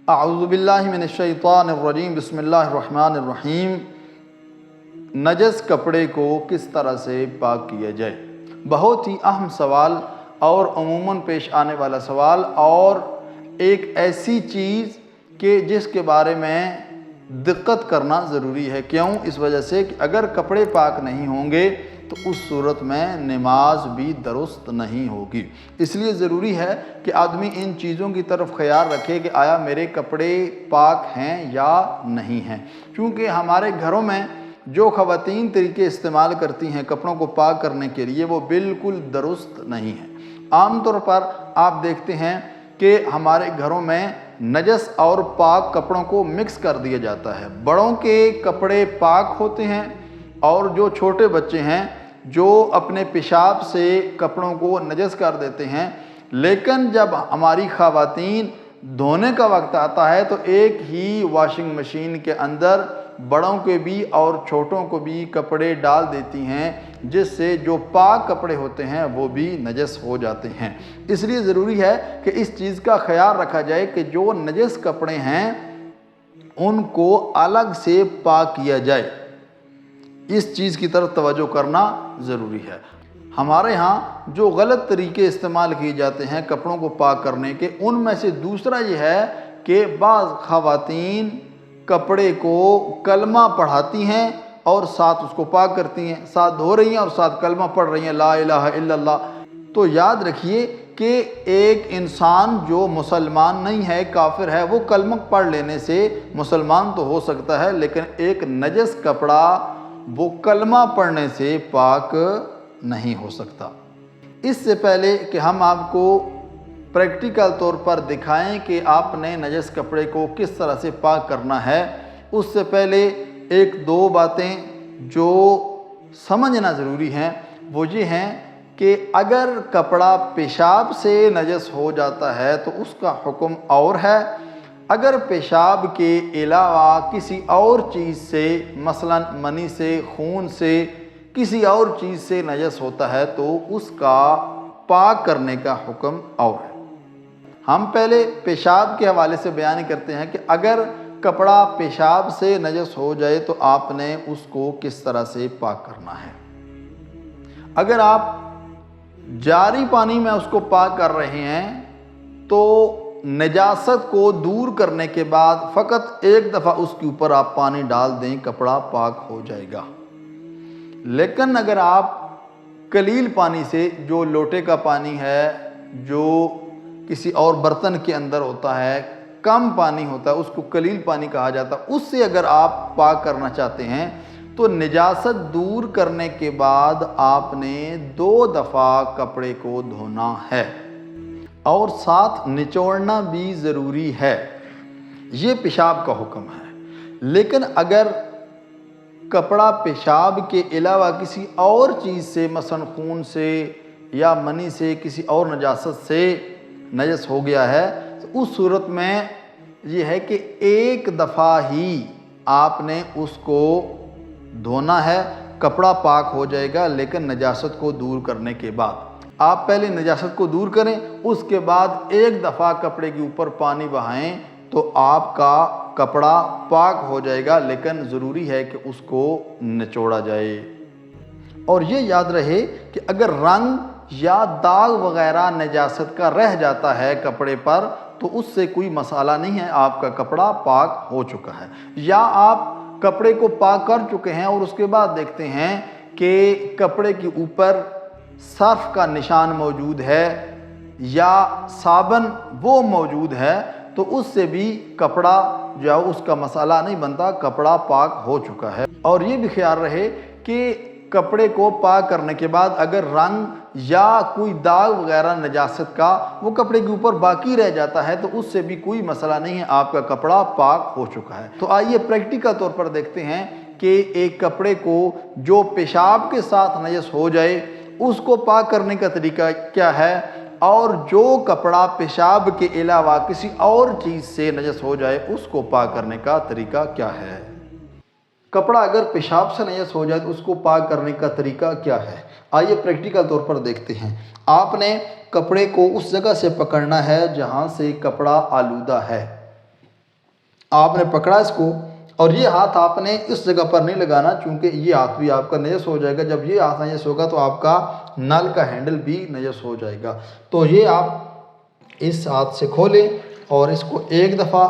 اعوذ باللہ من الشیطان الرجیم، بسم اللہ الرحمن الرحیم۔ نجس کپڑے کو کس طرح سے پاک کیا جائے؟ بہت ہی اہم سوال اور عموماً پیش آنے والا سوال، اور ایک ایسی چیز کہ جس کے بارے میں دقت کرنا ضروری ہے۔ کیوں؟ اس وجہ سے کہ اگر کپڑے پاک نہیں ہوں گے تو اس صورت میں نماز بھی درست نہیں ہوگی۔ اس لیے ضروری ہے کہ آدمی ان چیزوں کی طرف خیال رکھے کہ آیا میرے کپڑے پاک ہیں یا نہیں ہیں، چونکہ ہمارے گھروں میں جو خواتین طریقے استعمال کرتی ہیں کپڑوں کو پاک کرنے کے لیے وہ بالکل درست نہیں ہیں۔ عام طور پر آپ دیکھتے ہیں کہ ہمارے گھروں میں نجس اور پاک کپڑوں کو مکس کر دیا جاتا ہے۔ بڑوں کے کپڑے پاک ہوتے ہیں اور جو چھوٹے بچے ہیں جو اپنے پیشاب سے کپڑوں کو نجس کر دیتے ہیں، لیکن جب ہماری خواتین دھونے کا وقت آتا ہے تو ایک ہی واشنگ مشین کے اندر بڑوں کے بھی اور چھوٹوں کو بھی کپڑے ڈال دیتی ہیں، جس سے جو پاک کپڑے ہوتے ہیں وہ بھی نجس ہو جاتے ہیں۔ اس لیے ضروری ہے کہ اس چیز کا خیال رکھا جائے کہ جو نجس کپڑے ہیں ان کو الگ سے پاک کیا جائے۔ اس چیز کی طرف توجہ کرنا ضروری ہے۔ ہمارے ہاں جو غلط طریقے استعمال کیے جاتے ہیں کپڑوں کو پاک کرنے کے، ان میں سے دوسرا یہ ہے کہ بعض خواتین کپڑے کو کلمہ پڑھاتی ہیں اور ساتھ اس کو پاک کرتی ہیں، ساتھ دھو رہی ہیں اور ساتھ کلمہ پڑھ رہی ہیں، لا الہ الا اللہ۔ تو یاد رکھیے کہ ایک انسان جو مسلمان نہیں ہے، کافر ہے، وہ کلمہ پڑھ لینے سے مسلمان تو ہو سکتا ہے، لیکن ایک نجس کپڑا وہ کلمہ پڑھنے سے پاک نہیں ہو سکتا۔ اس سے پہلے کہ ہم آپ کو پریکٹیکل طور پر دکھائیں کہ آپ نے نجس کپڑے کو کس طرح سے پاک کرنا ہے، اس سے پہلے ایک دو باتیں جو سمجھنا ضروری ہیں وہ یہ ہیں کہ اگر کپڑا پیشاب سے نجس ہو جاتا ہے تو اس کا حکم اور ہے۔ اگر پیشاب کے علاوہ کسی اور چیز سے، مثلا منی سے، خون سے، کسی اور چیز سے نجس ہوتا ہے تو اس کا پاک کرنے کا حکم اور ہے۔ ہم پہلے پیشاب کے حوالے سے بیان کرتے ہیں کہ اگر کپڑا پیشاب سے نجس ہو جائے تو آپ نے اس کو کس طرح سے پاک کرنا ہے۔ اگر آپ جاری پانی میں اس کو پاک کر رہے ہیں تو نجاست کو دور کرنے کے بعد فقط ایک دفعہ اس کے اوپر آپ پانی ڈال دیں، کپڑا پاک ہو جائے گا۔ لیکن اگر آپ قلیل پانی سے، جو لوٹے کا پانی ہے، جو کسی اور برتن کے اندر ہوتا ہے، کم پانی ہوتا ہے، اس کو قلیل پانی کہا جاتا ہے، اس سے اگر آپ پاک کرنا چاہتے ہیں تو نجاست دور کرنے کے بعد آپ نے 2 دفعہ کپڑے کو دھونا ہے اور ساتھ نچوڑنا بھی ضروری ہے۔ یہ پیشاب کا حکم ہے۔ لیکن اگر کپڑا پیشاب کے علاوہ کسی اور چیز سے، مثلا خون سے یا منی سے، کسی اور نجاست سے نجس ہو گیا ہے تو اس صورت میں یہ ہے کہ ایک دفعہ ہی آپ نے اس کو دھونا ہے، کپڑا پاک ہو جائے گا، لیکن نجاست کو دور کرنے کے بعد۔ آپ پہلے نجاست کو دور کریں، اس کے بعد ایک دفعہ کپڑے کے اوپر پانی بہائیں تو آپ کا کپڑا پاک ہو جائے گا، لیکن ضروری ہے کہ اس کو نچوڑا جائے۔ اور یہ یاد رہے کہ اگر رنگ یا داغ وغیرہ نجاست کا رہ جاتا ہے کپڑے پر تو اس سے کوئی مسئلہ نہیں ہے، آپ کا کپڑا پاک ہو چکا ہے۔ یا آپ کپڑے کو پاک کر چکے ہیں اور اس کے بعد دیکھتے ہیں کہ کپڑے کے اوپر صرف کا نشان موجود ہے یا صابن وہ موجود ہے تو اس سے بھی کپڑا جو ہے اس کا مسئلہ نہیں بنتا، کپڑا پاک ہو چکا ہے۔ اور یہ بھی خیال رہے کہ کپڑے کو پاک کرنے کے بعد اگر رنگ یا کوئی داغ وغیرہ نجاست کا وہ کپڑے کے اوپر باقی رہ جاتا ہے تو اس سے بھی کوئی مسئلہ نہیں ہے، آپ کا کپڑا پاک ہو چکا ہے۔ تو آئیے پریکٹیکل طور پر دیکھتے ہیں کہ ایک کپڑے کو جو پیشاب کے ساتھ نجس ہو جائے اس کو پاک کرنے کا طریقہ کیا ہے، اور جو کپڑا پیشاب کے علاوہ کسی اور چیز سے نجس ہو جائے اس کو پاک کرنے کا طریقہ کیا ہے۔ کپڑا اگر پیشاب سے نجس ہو جائے تو اس کو پاک کرنے کا طریقہ کیا ہے، آئیے پریکٹیکل طور پر دیکھتے ہیں۔ آپ نے کپڑے کو اس جگہ سے پکڑنا ہے جہاں سے کپڑا آلودہ ہے۔ آپ نے پکڑا اس کو، اور یہ ہاتھ آپ نے اس جگہ پر نہیں لگانا، چونکہ یہ ہاتھ بھی آپ کا نجس ہو جائے گا۔ جب یہ ہاتھ نجس ہوگا تو آپ کا نل کا ہینڈل بھی نجس ہو جائے گا۔ تو یہ آپ اس ہاتھ سے کھولیں اور اس کو ایک دفعہ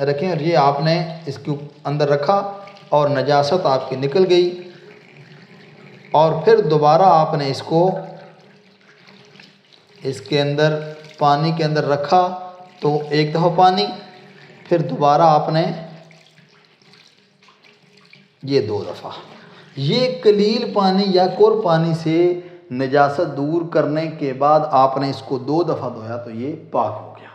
رکھیں، اور یہ آپ نے اس کے اندر رکھا اور نجاست آپ کی نکل گئی، اور پھر دوبارہ آپ نے اس کو اس کے اندر پانی کے اندر رکھا، تو ایک دفعہ پانی، پھر دوبارہ آپ نے یہ 2 دفعہ۔ یہ قلیل پانی یا کور پانی سے نجاست دور کرنے کے بعد آپ نے اس کو 2 دفعہ دھویا تو یہ پاک ہو گیا۔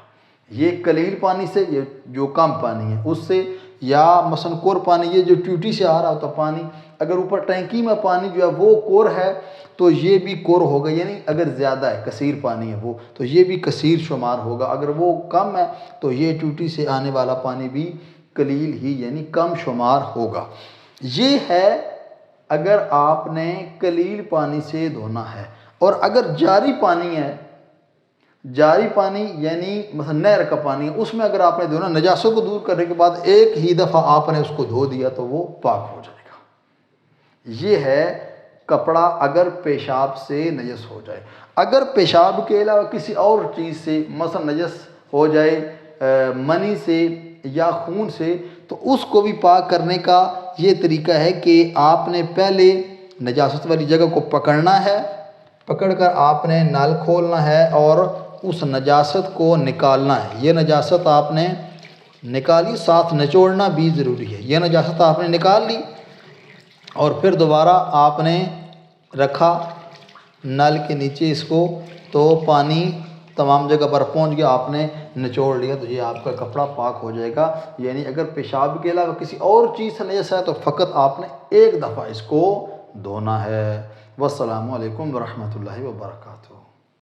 یہ قلیل پانی سے، یہ جو کم پانی ہے اس سے، یا مثلا کور پانی، یہ جو ٹیوٹی سے آ رہا ہوتا پانی، اگر اوپر ٹینکی میں پانی جو ہے وہ کور ہے تو یہ بھی کور ہوگا، یعنی اگر زیادہ ہے، کثیر پانی ہے وہ، تو یہ بھی کثیر شمار ہوگا۔ اگر وہ کم ہے تو یہ ٹیوٹی سے آنے والا پانی بھی قلیل ہی یعنی کم شمار ہوگا۔ یہ ہے اگر آپ نے قلیل پانی سے دھونا ہے۔ اور اگر جاری پانی ہے، جاری پانی یعنی مثلا نہر کا پانی ہے، اس میں اگر آپ نے دھونا، نجاستوں کو دور کرنے کے بعد ایک ہی دفعہ آپ نے اس کو دھو دیا تو وہ پاک ہو جائے گا۔ یہ ہے کپڑا اگر پیشاب سے نجس ہو جائے۔ اگر پیشاب کے علاوہ کسی اور چیز سے مثلا نجس ہو جائے، منی سے یا خون سے، تو اس کو بھی پاک کرنے کا یہ طریقہ ہے کہ آپ نے پہلے نجاست والی جگہ کو پکڑنا ہے، پکڑ کر آپ نے نل کھولنا ہے اور اس نجاست کو نکالنا ہے۔ یہ نجاست آپ نے نکالی، ساتھ نچوڑنا بھی ضروری ہے۔ یہ نجاست آپ نے نکال لی اور پھر دوبارہ آپ نے رکھا نل کے نیچے اس کو، تو پانی تمام جگہ پر پہنچ گیا، آپ نے نچوڑ لیا، تو یہ آپ کا کپڑا پاک ہو جائے گا۔ یعنی اگر پیشاب کے علاوہ کسی اور چیز سے نجس ہے تو فقط آپ نے ایک دفعہ اس کو دھونا ہے۔ والسلام علیکم ورحمۃ اللہ وبرکاتہ۔